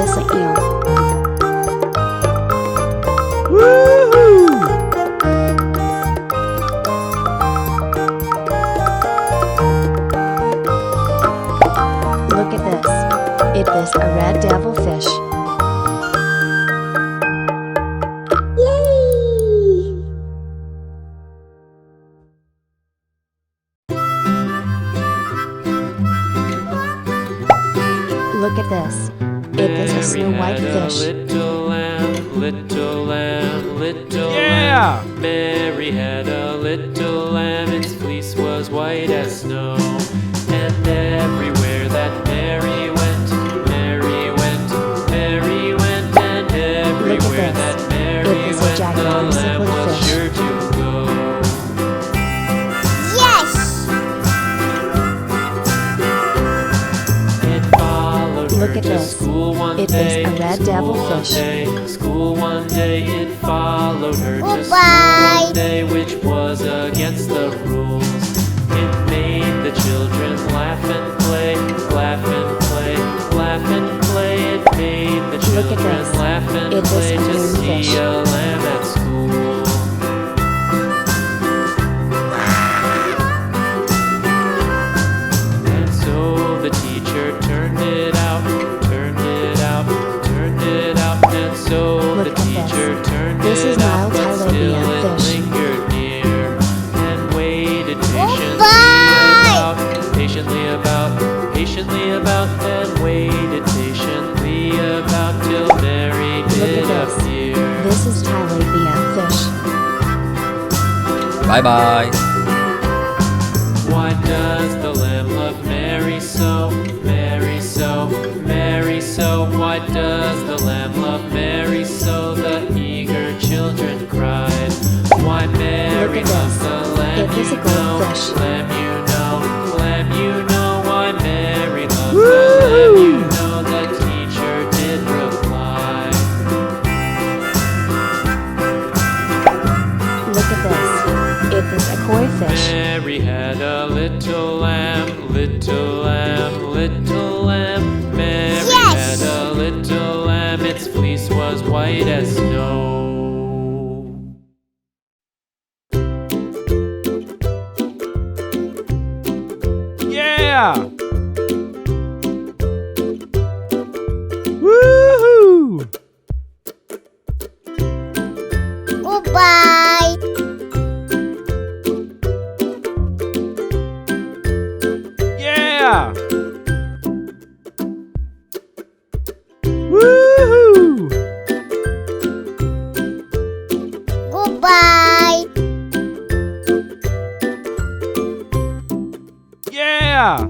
this a eel? Woohoo! Look at this. Is this a red devilfish? Yay! Look at this. Is this a snow white fish? Little lamb, little lamb, little Yeah! lamb. Mary had a little lamb, its fleece was white as snow. And everywhere that Mary went, Mary went, Mary went, and everywhere this. that Mary It is a went, the gigantic lamb was fish. sure to go. Yes! It followed Look her at to this. school one It is day. a red School devilfish. one day. School one day. It followed her to school Goodbye. one day, which was against the rules. It made the children laugh and play, laugh and play, laugh and play. It made the Look at children this. laugh and It is play a to moonfish. see a lamb at school. And so the teacher turned it out, turned it out, turned it out. And so Look the at this. teacher turned This is it out, Nile but still tilapia it fish. lingered near and waited Goodbye. patiently about, and waited patiently about till Mary Look did at this. appear. This is tilapia fish. Bye-bye. Why does the lamb love Mary so? Mary so, Mary so. Why does the lamb love Mary so? The eager children cried. Why Mary Look at loves this. the lamb, It is a you know, goldfish. lamb, you know, lamb, you know. Why Mary loves the lamb, you know. The teacher did reply. Look at this. Is this a koi fish? Mary had a little lamb, little lamb, little lamb. Mary Yes! had a little lamb, its fleece was white as snow. Yeah! Woohoo! Goodbye. Yeah! Woohoo! Goodbye. Yeah!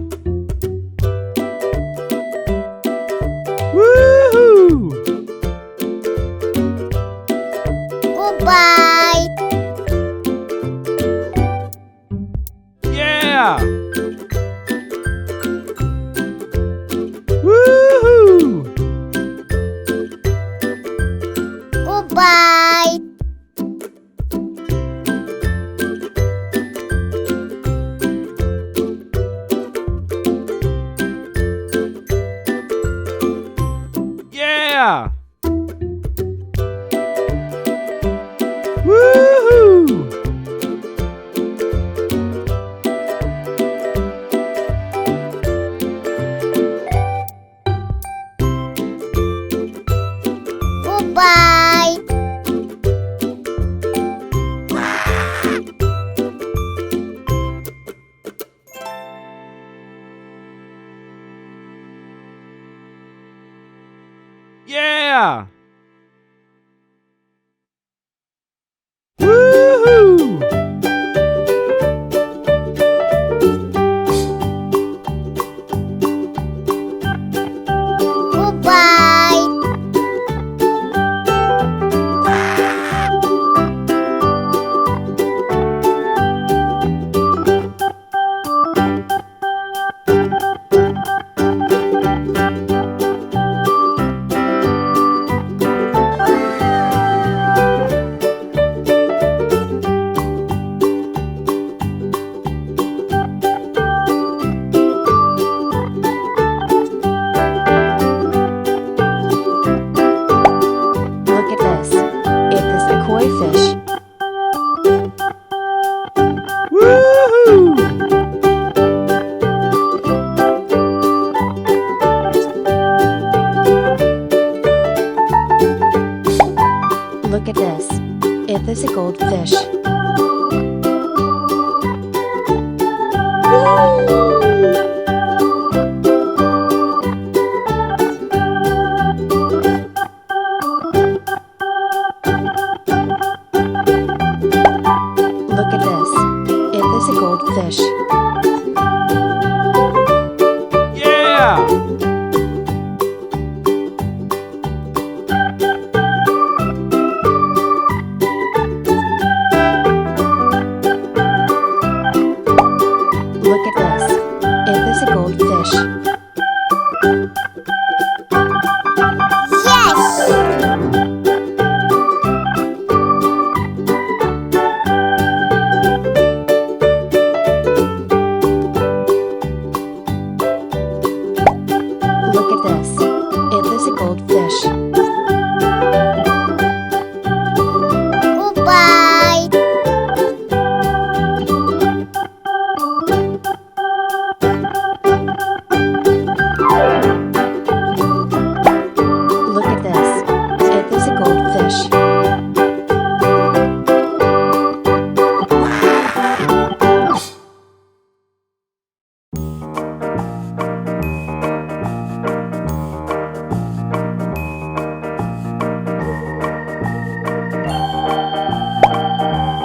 goldfish. Look at this. It is a goldfish. Yeah! Look at this. It is a goldfish. Yes! Look at this. It is a goldfish. Goodbye! Look at this. It is a goldfish.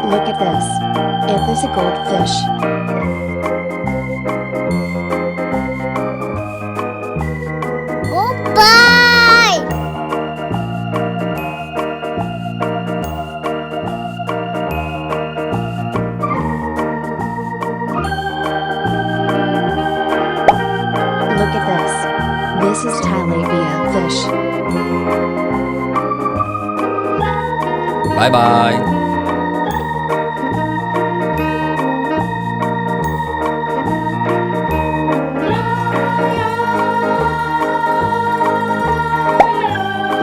Look at this. It is a goldfish. Goodbye! Look at this. This is tilapia fish. Bye-bye.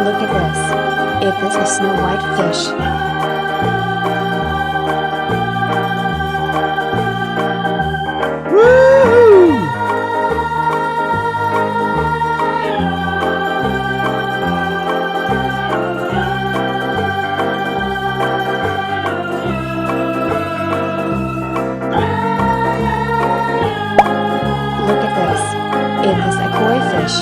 Look at this. It is a snow white fish. Woo! Look at this. It is a koi fish.